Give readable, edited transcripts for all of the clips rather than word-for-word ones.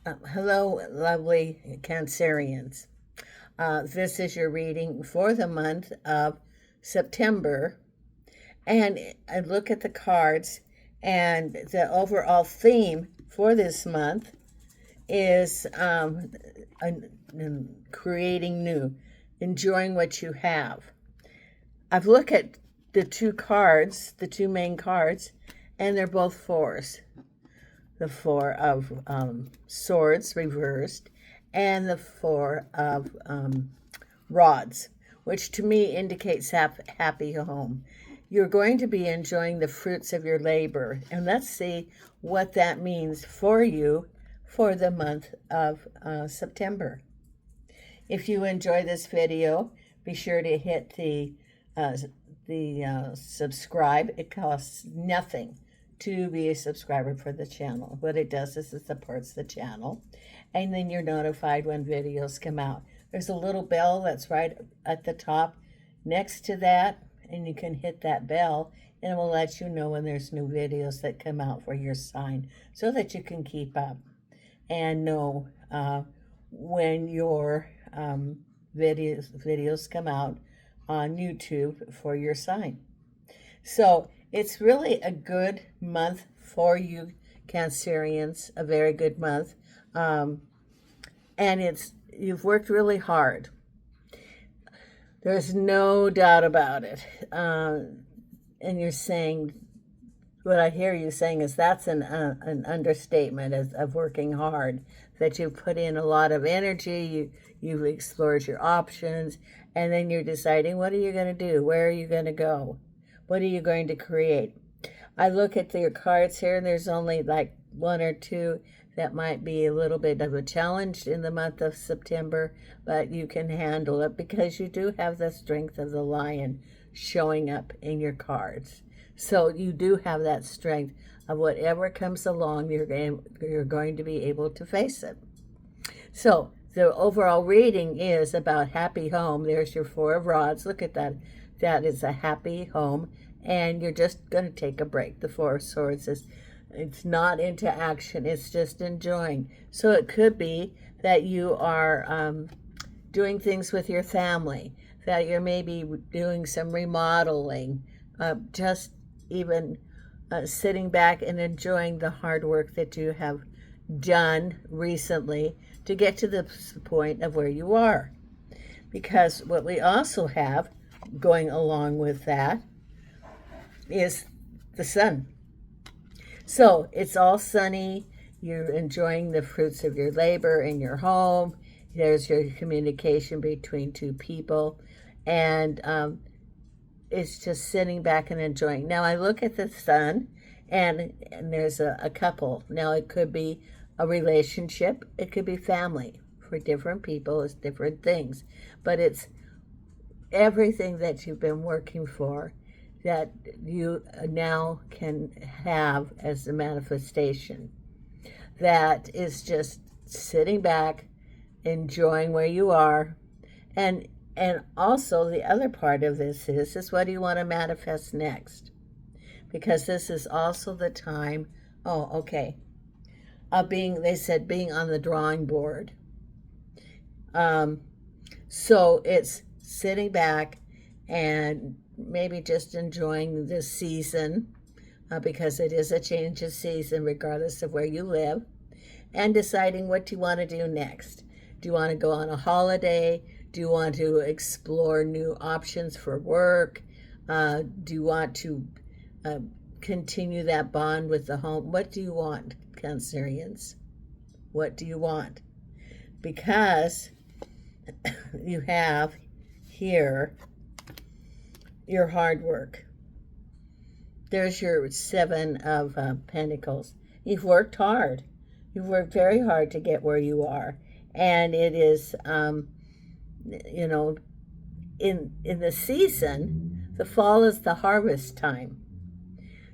Hello, lovely Cancerians. This is your reading for the month of September. And I look at the cards, and the overall theme for this month is creating new, enjoying what you have. I've looked at the two cards, the two main cards, and they're both fours. The Four of Swords reversed, and the Four of Rods, which to me indicates happy home. You're going to be enjoying the fruits of your labor, and let's see what that means for you for the month of September. If you enjoy this video, be sure to hit the subscribe. It costs nothing to be a subscriber for the channel. What it does is it supports the channel, and then you're notified when videos come out. There's a little bell that's right at the top next to that, and you can hit that bell, and it will let you know when there's new videos that come out for your sign, so that you can keep up and know when your videos come out on YouTube for your sign. So it's really a good month for you Cancerians, a very good month. And you've worked really hard. There's no doubt about it. And you're saying, what I hear you saying is that's an understatement of working hard, that you've put in a lot of energy, you've explored your options, and then you're deciding, what are you going to do? Where are you going to go? What are you going to create? I look at your cards here, and there's only like one or two that might be a little bit of a challenge in the month of September, but you can handle it because you do have the strength of the lion showing up in your cards. So you do have that strength of whatever comes along, you're going to be able to face it. So the overall reading is about happy home. There's your Four of Rods. Look at that. That is a happy home, and you're just going to take a break. The Four of Swords is, it's not into action, it's just enjoying. So it could be that you are doing things with your family, that you're maybe doing some remodeling, just even sitting back and enjoying the hard work that you have done recently to get to the point of where you are. Because what we also have going along with that is the sun. So it's all sunny. You're enjoying the fruits of your labor in your home. There's your communication between two people, and it's just sitting back and enjoying. Now I look at the sun, and there's a couple. Now it could be a relationship, it could be family. For different people, it's different things, but it's everything that you've been working for that you now can have as a manifestation. That is just sitting back, enjoying where you are, and also the other part of this is what do you want to manifest next? Because this is also the time, they said being on the drawing board. So it's sitting back and maybe just enjoying this season, because it is a change of season regardless of where you live, and deciding what you want to do next. Do you want to go on a holiday? Do you want to explore new options for work? Do you want to continue that bond with the home? What do you want, Cancerians? What do you want? Because you have here your hard work. There's your Seven of Pentacles. You've worked hard. You've worked very hard to get where you are. And it is, in the season, the fall is the harvest time.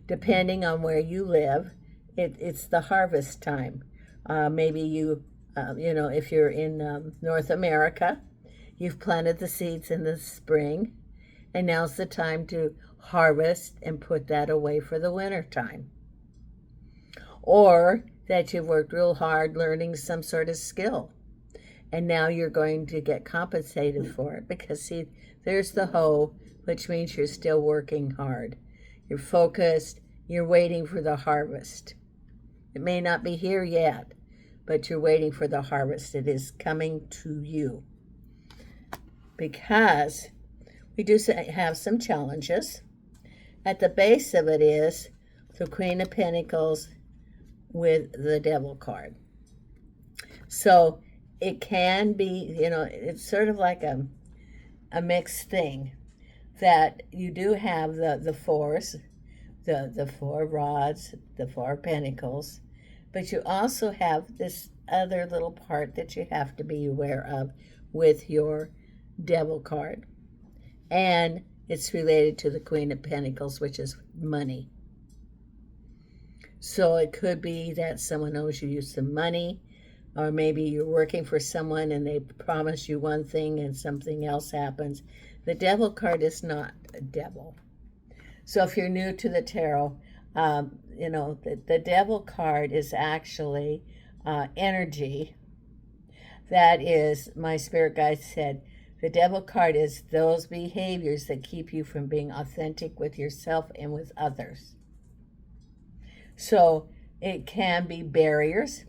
Depending on where you live, it's the harvest time. Maybe you, if you're in North America, you've planted the seeds in the spring, and now's the time to harvest and put that away for the winter time. Or that you've worked real hard learning some sort of skill. And now you're going to get compensated for it because, see, there's the hoe, which means you're still working hard. You're focused. You're waiting for the harvest. It may not be here yet, but you're waiting for the harvest. It is coming to you. Because we do have some challenges. At the base of it is the Queen of Pentacles with the Devil card. So it can be, it's sort of like a mixed thing, that you do have the fours, the four rods, the four pentacles, but you also have this other little part that you have to be aware of with your Devil card. And it's related to the Queen of Pentacles, which is money. So it could be that someone owes you some money, or maybe you're working for someone and they promise you one thing and something else happens. The Devil card is not a devil. So if you're new to the tarot, the Devil card is actually energy. That is, my spirit guide said, the Devil card is those behaviors that keep you from being authentic with yourself and with others. So it can be barriers.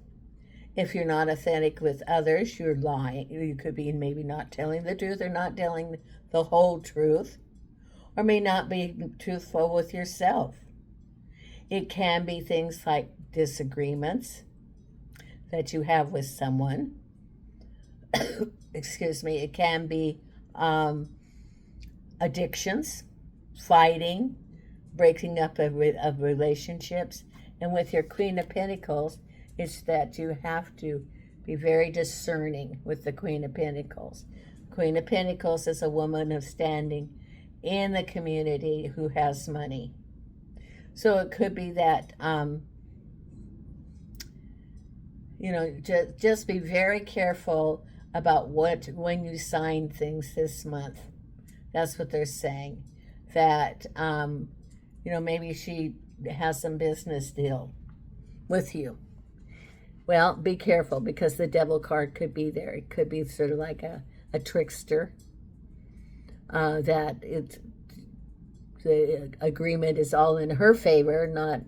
If you're not authentic with others, you're lying. You could be maybe not telling the truth or not telling the whole truth, or may not be truthful with yourself. It can be things like disagreements that you have with someone. Excuse me. It can be addictions, fighting, breaking up of relationships. And with your Queen of Pentacles, it's that you have to be very discerning with the Queen of Pentacles. Queen of Pentacles is a woman of standing in the community who has money. So it could be that, just be very careful about when you sign things this month. That's what they're saying. That, maybe she has some business deal with you. Well, be careful, because the Devil card could be there. It could be sort of like a trickster. That the agreement is all in her favor, not,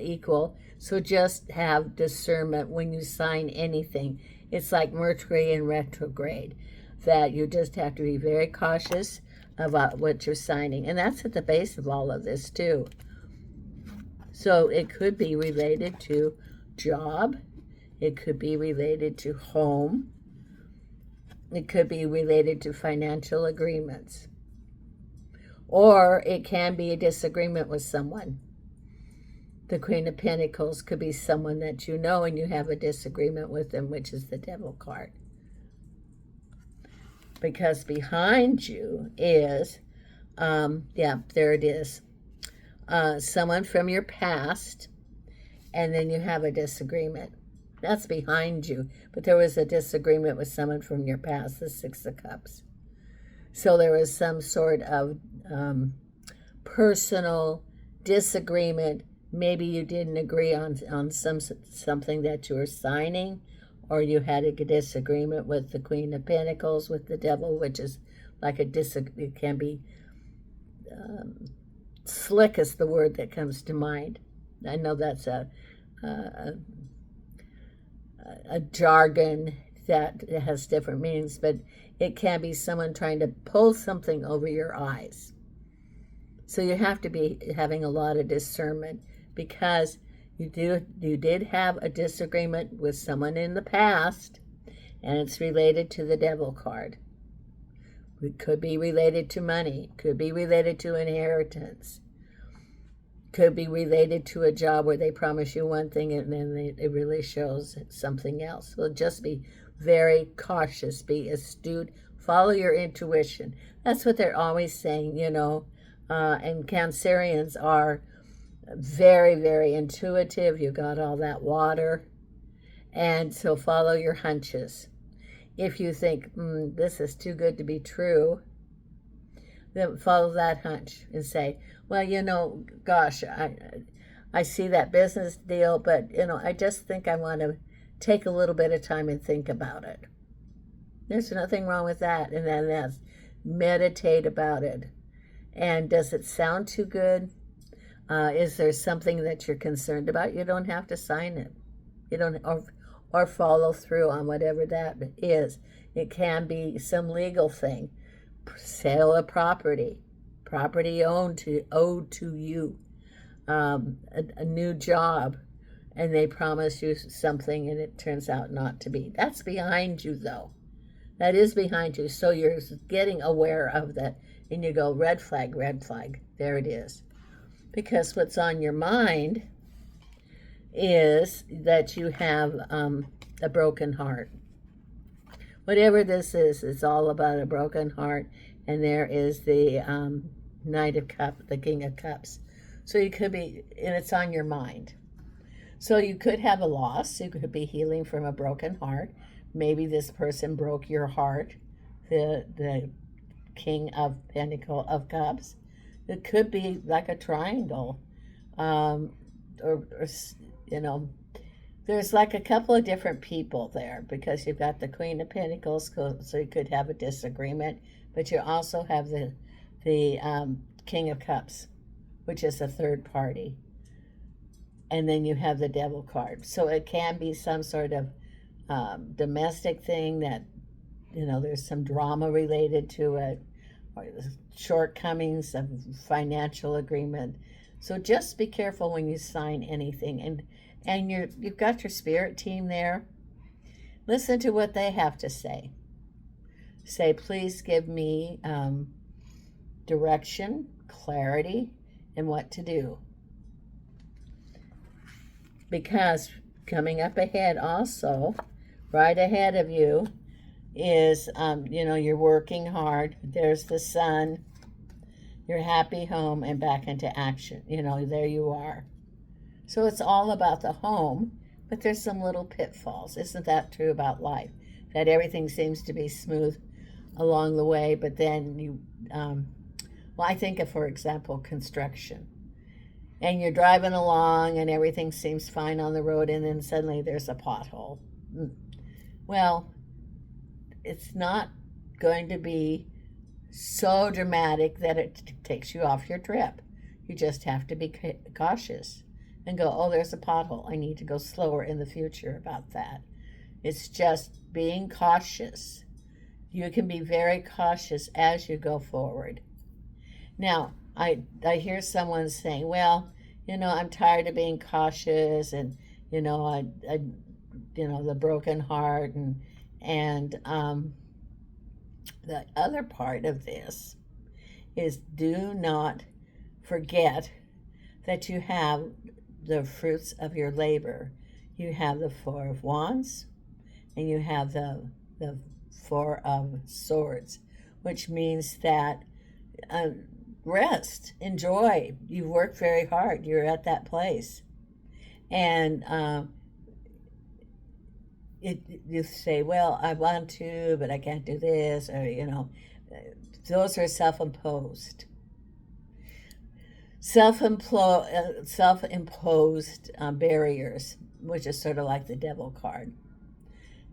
equal. So just have discernment when you sign anything. It's like Mercury in retrograde, that you just have to be very cautious about what you're signing. And that's at the base of all of this too. So it could be related to job. It could be related to home. It could be related to financial agreements. Or it can be a disagreement with someone. The Queen of Pentacles could be someone that you know and you have a disagreement with them, which is the Devil card. Because behind you is, there it is, someone from your past, and then you have a disagreement. That's behind you. But there was a disagreement with someone from your past, the Six of Cups. So there was some sort of personal disagreement. Maybe you didn't agree on something that you were signing, or you had a disagreement with the Queen of Pentacles, with the Devil, which is like it can be slick is the word that comes to mind. I know that's a jargon that has different meanings, but it can be someone trying to pull something over your eyes. So you have to be having a lot of discernment, because you did have a disagreement with someone in the past, and it's related to the Devil card. It could be related to money, could be related to inheritance, could be related to a job where they promise you one thing and then it really shows something else. So just be very cautious, be astute, follow your intuition. That's what they're always saying, and Cancerians are very, very intuitive. You got all that water, and so follow your hunches. If you think, this is too good to be true, then follow that hunch and say, well, gosh, I see that business deal, but I just think I want to take a little bit of time and think about it. There's nothing wrong with that. And then that's meditate about it. And does it sound too good? Is there something that you're concerned about? You don't have to sign it. You don't, or follow through on whatever that is. It can be some legal thing, sale of property, property owed to you, a new job, and they promise you something and it turns out not to be. That's behind you, though. That is behind you. So you're getting aware of that, and you go, red flag, red flag. There it is. Because what's on your mind is that you have a broken heart. Whatever this is, it's all about a broken heart. And there is the Knight of Cups, the King of Cups. So you could be, and it's on your mind. So you could have a loss. You could be healing from a broken heart. Maybe this person broke your heart, the King of Cups. It could be like a triangle, or there's like a couple of different people there, because you've got the Queen of Pentacles, so you could have a disagreement, but you also have the King of Cups, which is a third party, and then you have the Devil card. So it can be some sort of domestic thing that there's some drama related to it, or shortcomings of financial agreement. So just be careful when you sign anything, and you've got your spirit team there. Listen to what they have to say. Say, please give me direction, clarity, and what to do. Because coming up ahead also, right ahead of you, is, you're working hard. There's the sun, your happy home, and back into action. There you are. So it's all about the home, but there's some little pitfalls. Isn't that true about life? That everything seems to be smooth along the way, but then I think of, for example, construction. And you're driving along and everything seems fine on the road, and then suddenly there's a pothole. Well, it's not going to be so dramatic that it takes you off your trip. You just have to be cautious and go, oh, there's a pothole. I need to go slower in the future about that. It's just being cautious. You can be very cautious as you go forward. Now, I hear someone saying, well, I'm tired of being cautious, and, the broken heart, and the other part of this is, do not forget that you have the fruits of your labor. You have the Four of Wands, and you have the Four of Swords, which means that rest, enjoy. You've worked very hard. You're at that place. And you say, well, I want to, but I can't do this, or, those are self-imposed. Self-imposed barriers, which is sort of like the Devil card.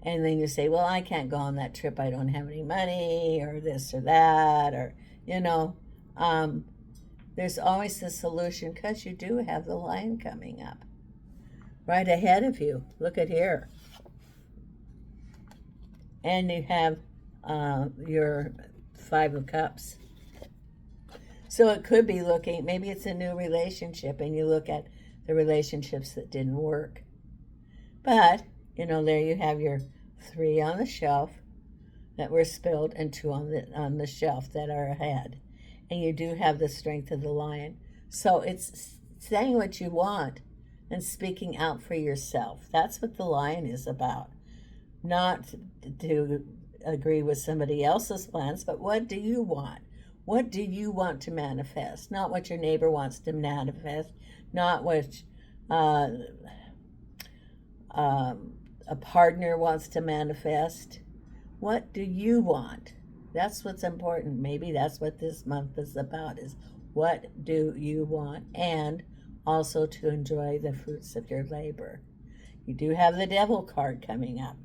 And then you say, well, I can't go on that trip. I don't have any money, or this or that, or, there's always a solution, because you do have the Lion coming up right ahead of you. Look at here. And you have your Five of Cups. So it could be looking, maybe it's a new relationship, and you look at the relationships that didn't work. But, there you have your 3 on the shelf that were spilled, and 2 on the shelf that are ahead. And you do have the strength of the Lion. So it's saying what you want and speaking out for yourself. That's what the Lion is about. Not to agree with somebody else's plans, but what do you want? What do you want to manifest? Not what your neighbor wants to manifest, not what a partner wants to manifest. What do you want? That's what's important. Maybe that's what this month is about, is what do you want? And also to enjoy the fruits of your labor. You do have the devil card coming up.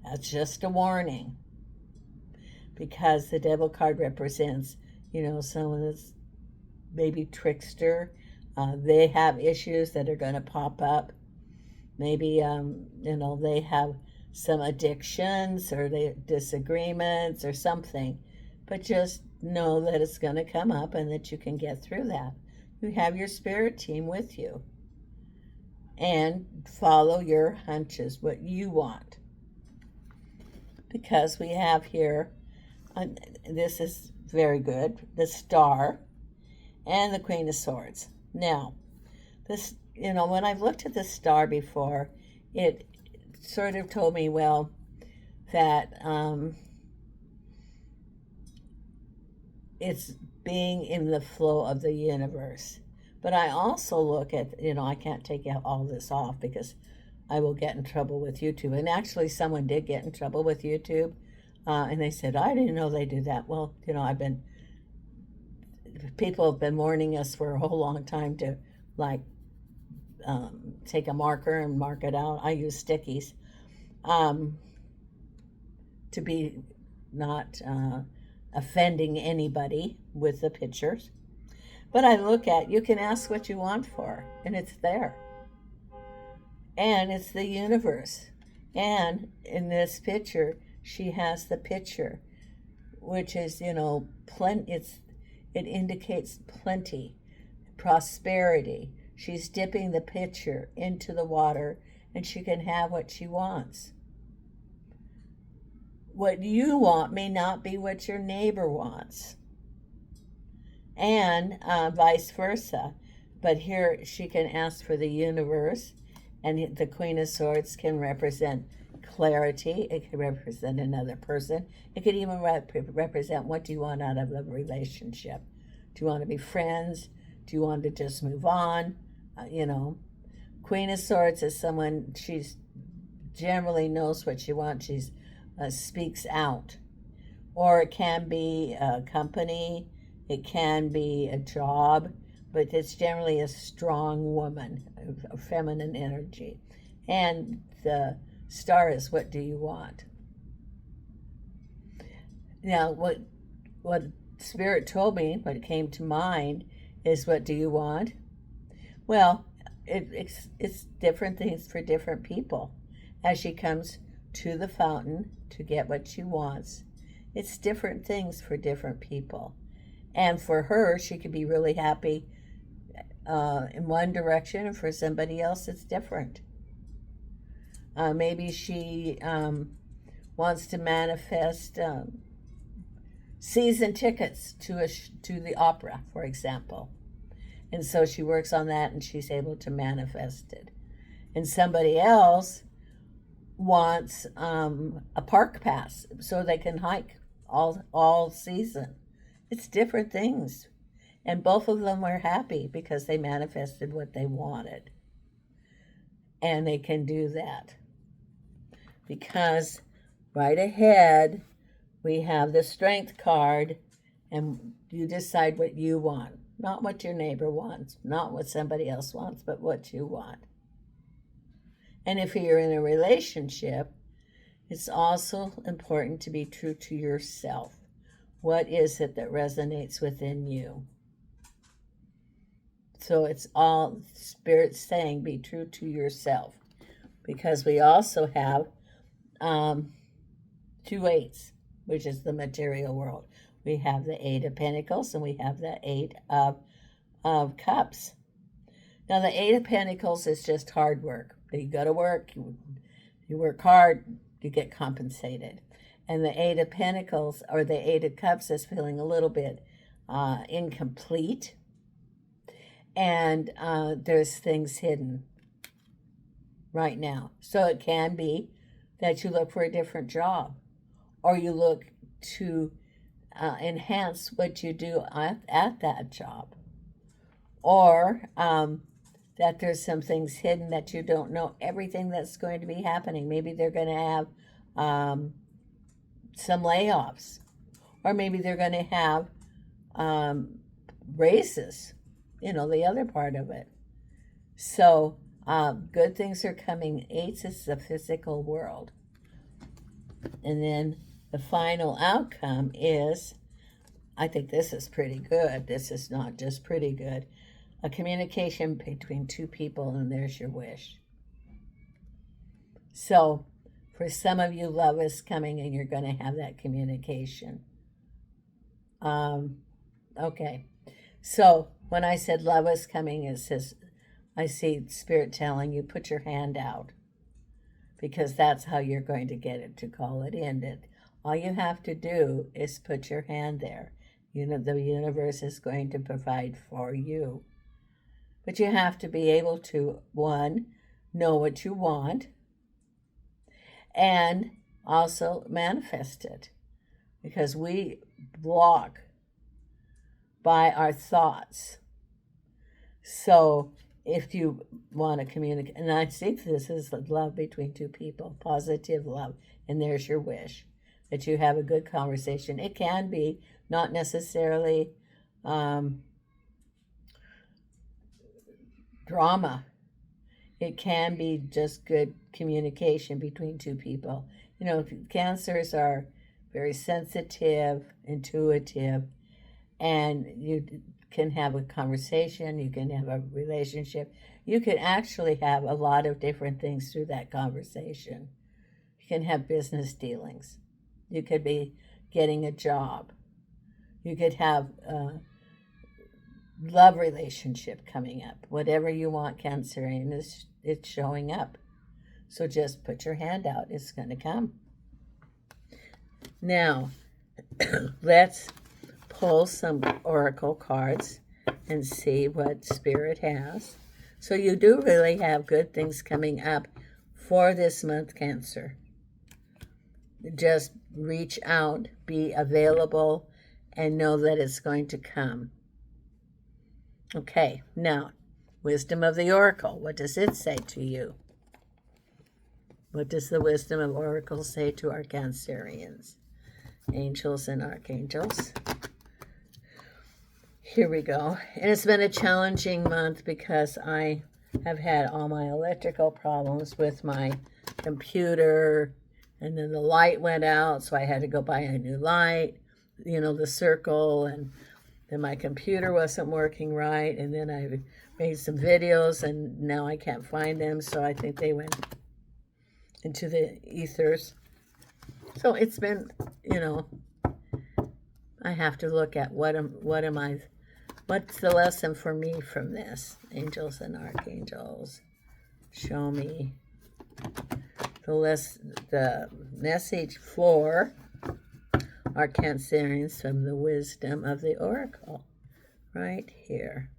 That's just a warning, because the devil card represents, someone that's maybe trickster. They have issues that are going to pop up. Maybe, they have some addictions or they disagreements or something. But just know that it's going to come up and that you can get through that. You have your spirit team with you. And follow your hunches, what you want. Because we have here, this is very good, the Star and the Queen of Swords. Now, this, when I've looked at the Star before, it sort of told me, well, that it's being in the flow of the universe. But I also look at, I can't take all this off because I will get in trouble with YouTube. And actually, someone did get in trouble with YouTube. And they said, I didn't know they do that. Well, people have been warning us for a whole long time to, take a marker and mark it out. I use stickies to be not offending anybody with the pictures. But I look at, you can ask what you want for, and it's there. And it's the universe. And in this picture, she has the picture, which is, it indicates plenty, prosperity. She's dipping the pitcher into the water, and she can have what she wants. What you want may not be what your neighbor wants. And vice versa. But here she can ask for the universe, and the Queen of Swords can represent clarity. It can represent another person. It could even represent, what do you want out of the relationship? Do you want to be friends? Do you want to just move on? Queen of Swords is someone, she's generally knows what she wants. She's speaks out. Or it can be a company. It can be a job, but it's generally a strong woman, a feminine energy. And the Star is, what do you want? Now, what Spirit told me, what came to mind, is, what do you want? Well, it's different things for different people. As she comes to the fountain to get what she wants, it's different things for different people. And for her, she could be really happy in one direction, and for somebody else, it's different. Maybe she wants to manifest season tickets to the opera, for example. And so she works on that, and she's able to manifest it. And somebody else wants a park pass so they can hike all season. It's different things. And both of them were happy because they manifested what they wanted. And they can do that. Because right ahead, we have the Strength card, and you decide what you want. Not what your neighbor wants, not what somebody else wants, but what you want. And if you're in a relationship, it's also important to be true to yourself. What is it that resonates within you? So it's all Spirit saying, be true to yourself. Because we also have 2 eights, which is the material world. We have the 8 of Pentacles, and we have the 8 of Cups. Now, the 8 of Pentacles is just hard work. You go to work, you work hard, you get compensated. And the 8 of Pentacles, or the 8 of Cups, is feeling a little bit incomplete. And there's things hidden right now. So it can be that you look for a different job, or you look to enhance what you do at that job, or that there's some things hidden that you don't know everything that's going to be happening. Maybe they're going to have some layoffs, or maybe they're going to have raises, the other part of it. So good things are coming. Eights is the physical world. And then the final outcome is, I think this is pretty good. This is not just pretty good. A communication between two people, and there's your wish. So for some of you, love is coming and you're going to have that communication. Okay. So when I said love is coming, it says, I see Spirit telling you, put your hand out, because that's how you're going to get it to call it in. All you have to do is put your hand there. You know, the universe is going to provide for you. But you have to be able to, one, know what you want, and also manifest it. Because we block by our thoughts. So if you want to communicate, and I think this is love between two people, positive love, and there's your wish, that you have a good conversation. It can be not necessarily drama. It can be just good communication between two people. You know, Cancers are very sensitive, intuitive, and you can have a conversation, you can have a relationship. You can actually have a lot of different things through that conversation. You can have business dealings. You could be getting a job. You could have a love relationship coming up. Whatever you want, Cancerian, it's showing up. So just put your hand out. It's going to come. Now, let's pull some oracle cards and see what Spirit has. So you do really have good things coming up for this month, Cancer. Just reach out, be available, and know that it's going to come. Okay, now, Wisdom of the Oracle. What does it say to you? What does the Wisdom of Oracle say to our Cancerians? Angels and archangels. Here we go. And it's been a challenging month because I have had all my electrical problems with my computer, and then the light went out, so I had to go buy a new light, you know, the circle, and then my computer wasn't working right, and then I made some videos, and now I can't find them, so I think they went into the ethers. So it's been, you know, I have to look at what's the lesson for me from this? Angels and archangels, show me the message for our Cancerians from the Wisdom of the Oracle, right here.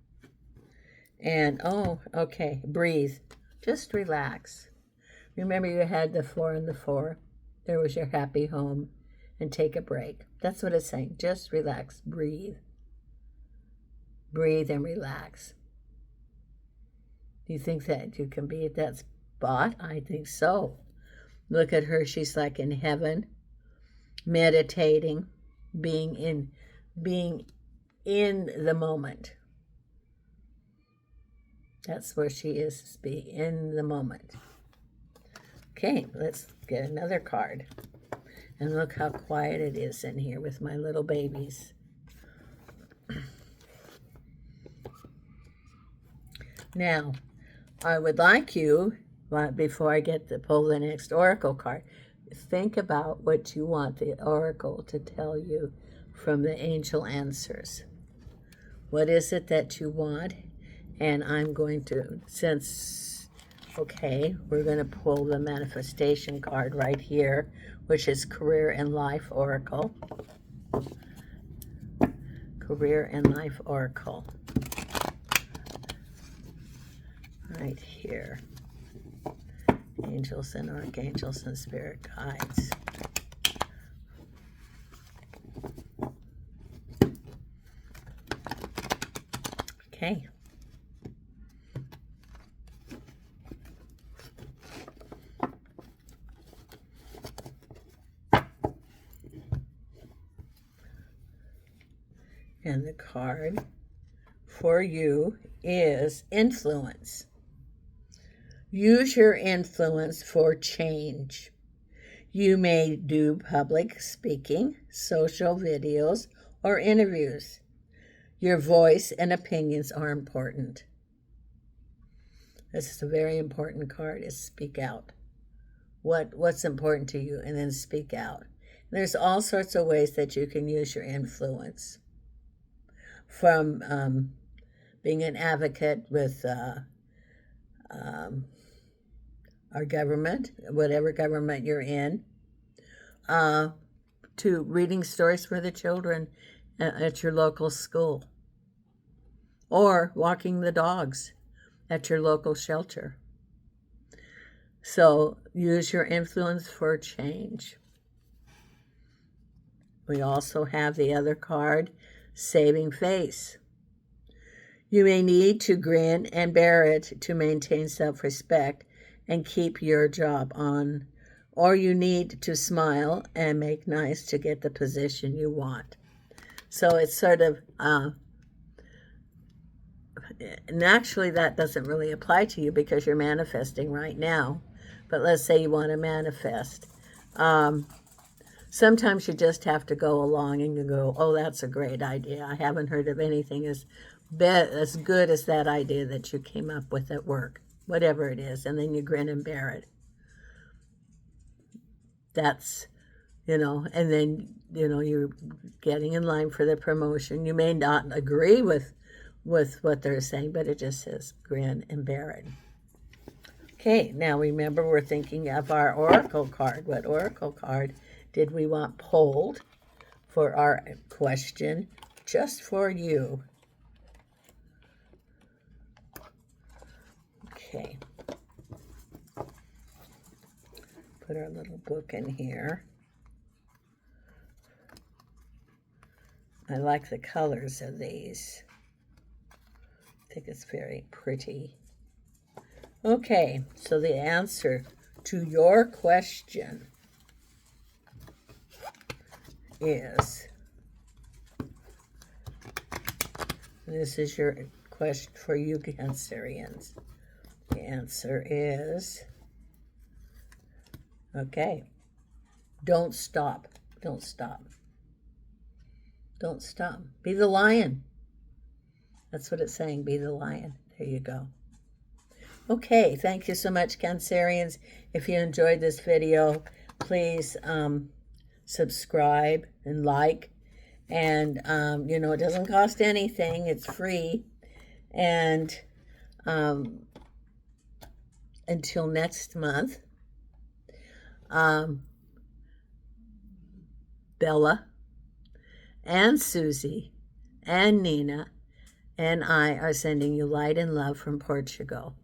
And, oh, okay, breathe. Just relax. Remember, you had the 4 and the 4. There was your happy home. And take a break. That's what it's saying. Just relax. Breathe. Breathe and relax. Do you think that you can be at that spot? I think so. Look at her. She's like in heaven, meditating, being in the moment. That's where she is, being in the moment. Okay, let's get another card. And look how quiet it is in here with my little babies. Now, I would like you, before I get to pull the next oracle card, think about what you want the oracle to tell you from the angel answers. What is it that you want? And I'm going to, okay, we're going to pull the manifestation card right here, which is Career and Life Oracle. Career and Life Oracle. Right here. Angels and archangels and spirit guides. Okay. And the card for you is influence. Use your influence for change. You may do public speaking, social videos, or interviews. Your voice and opinions are important. This is a very important card, is speak out. What's important to you, and then speak out. There's all sorts of ways that you can use your influence. From being an advocate with our government, whatever government you're in, to reading stories for the children at your local school, or walking the dogs at your local shelter. So use your influence for change. We also have the other card, saving face. You may need to grin and bear it to maintain self-respect and keep your job on, or you need to smile and make nice to get the position you want. So it's sort of, and actually that doesn't really apply to you because you're manifesting right now. But let's say you want to manifest. Sometimes you just have to go along and you go, oh, that's a great idea. I haven't heard of anything as good as that idea that you came up with at work, whatever it is. And then you grin and bear it. That's, and then, you're getting in line for the promotion. You may not agree with what they're saying, but it just says grin and bear it. Okay, now remember we're thinking of our oracle card. What oracle card did we want pulled for our question just for you? Okay. Put our little book in here. I like the colors of these. I think it's very pretty. Okay, so the answer to your question is, this is your question for you Cancerians. The answer is, okay, don't stop. Don't stop. Don't stop. Be the lion. That's what it's saying, be the lion. There you go. Okay, thank you so much, Cancerians. If you enjoyed this video, please subscribe and like. And, it doesn't cost anything. It's free. And until next month, Bella and Susie and Nina and I are sending you light and love from Portugal.